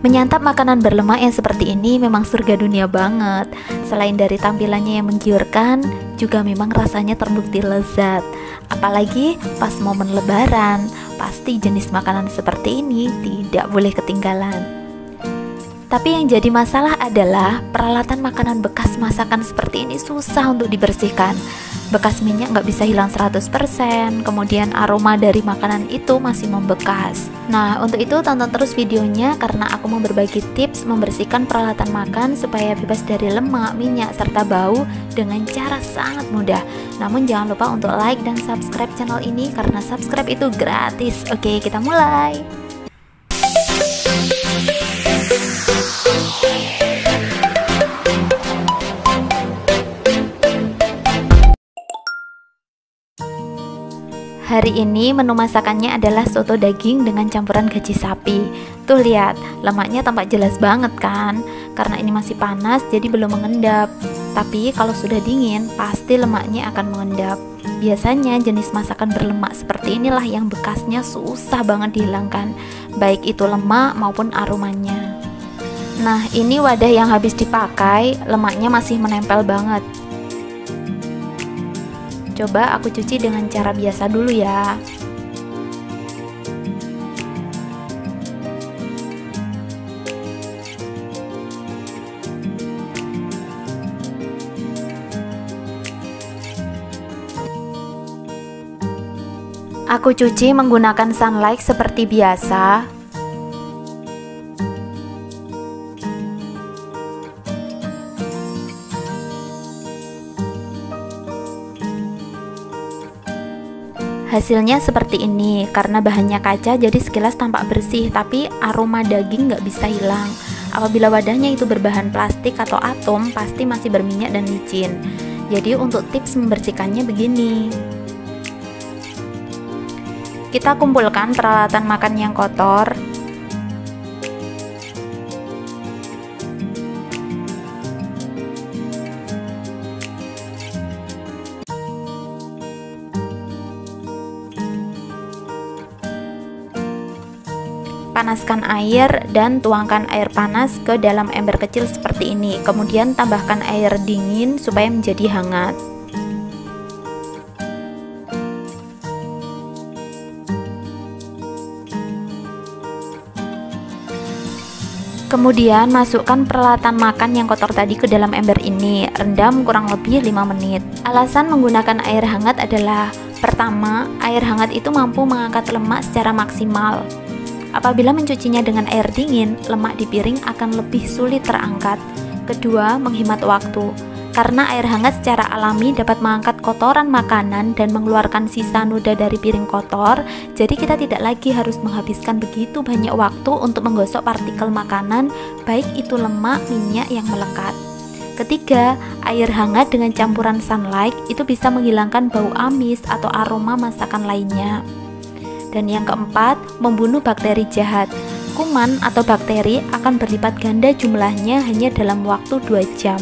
Menyantap makanan berlemak yang seperti ini memang surga dunia banget. Selain dari tampilannya yang menggiurkan, juga memang rasanya terbukti lezat. Apalagi pas momen lebaran, pasti jenis makanan seperti ini tidak boleh ketinggalan. Tapi yang jadi masalah adalah peralatan makanan bekas masakan seperti ini susah untuk dibersihkan. Bekas minyak nggak bisa hilang 100%, kemudian aroma dari makanan itu masih membekas. Nah, untuk itu tonton terus videonya karena aku mau berbagi tips membersihkan peralatan makan supaya bebas dari lemak, minyak, serta bau dengan cara sangat mudah. Namun jangan lupa untuk like dan subscribe channel ini karena subscribe itu gratis. Oke, kita mulai. Hari ini menu masakannya adalah soto daging dengan campuran gaji sapi. Tuh lihat, lemaknya tampak jelas banget kan? Karena ini masih panas jadi belum mengendap. Tapi kalau sudah dingin, pasti lemaknya akan mengendap. Biasanya jenis masakan berlemak seperti inilah yang bekasnya susah banget dihilangkan, baik itu lemak maupun aromanya. Nah, ini wadah yang habis dipakai, lemaknya masih menempel banget. Coba aku cuci dengan cara biasa dulu ya. Aku cuci menggunakan sunlight seperti biasa. Hasilnya seperti ini, karena bahannya kaca jadi sekilas tampak bersih, tapi aroma daging nggak bisa hilang. Apabila wadahnya itu berbahan plastik atau atom, pasti masih berminyak dan licin. Jadi untuk tips membersihkannya begini. Kita kumpulkan peralatan makan yang kotor. Panaskan air dan tuangkan air panas ke dalam ember kecil seperti ini. Kemudian tambahkan air dingin supaya menjadi hangat. Kemudian masukkan peralatan makan yang kotor tadi ke dalam ember ini. Rendam kurang lebih 5 menit. Alasan menggunakan air hangat adalah: pertama, air hangat itu mampu mengangkat lemak secara maksimal. Apabila mencucinya dengan air dingin, lemak di piring akan lebih sulit terangkat. Kedua, menghemat waktu. Karena air hangat secara alami dapat mengangkat kotoran makanan dan mengeluarkan sisa noda dari piring kotor, jadi kita tidak lagi harus menghabiskan begitu banyak waktu untuk menggosok partikel makanan, baik itu lemak, minyak yang melekat. Ketiga, air hangat dengan campuran sunlight itu bisa menghilangkan bau amis atau aroma masakan lainnya. Dan yang keempat, membunuh bakteri jahat. Kuman atau bakteri akan berlipat ganda jumlahnya hanya dalam waktu 2 jam.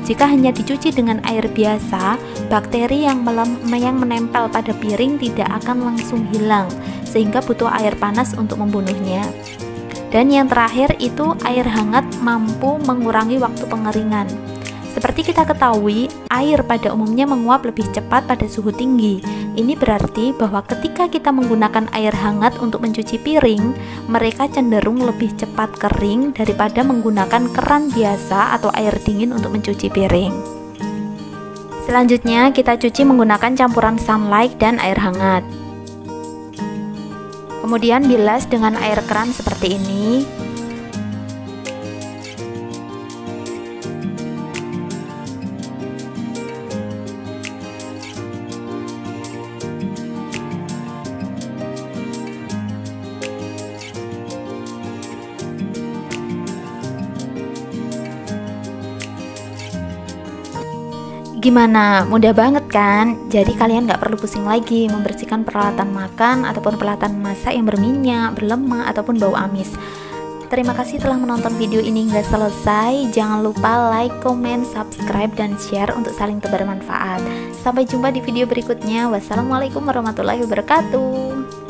Jika hanya dicuci dengan air biasa, bakteri yang menempel pada piring tidak akan langsung hilang, sehingga butuh air panas untuk membunuhnya. Dan yang terakhir itu air hangat mampu mengurangi waktu pengeringan. Seperti kita ketahui, air pada umumnya menguap lebih cepat pada suhu tinggi. Ini berarti bahwa ketika kita menggunakan air hangat untuk mencuci piring, mereka cenderung lebih cepat kering daripada menggunakan keran biasa atau air dingin untuk mencuci piring. Selanjutnya, kita cuci menggunakan campuran sunlight dan air hangat. Kemudian bilas dengan air keran seperti ini. Gimana? Mudah banget kan? Jadi kalian gak perlu pusing lagi membersihkan peralatan makan ataupun peralatan masak yang berminyak, berlemak, ataupun bau amis. Terima kasih telah menonton video ini hingga selesai. Jangan lupa like, comment, subscribe, dan share untuk saling bermanfaat. Sampai jumpa di video berikutnya. Wassalamualaikum warahmatullahi wabarakatuh.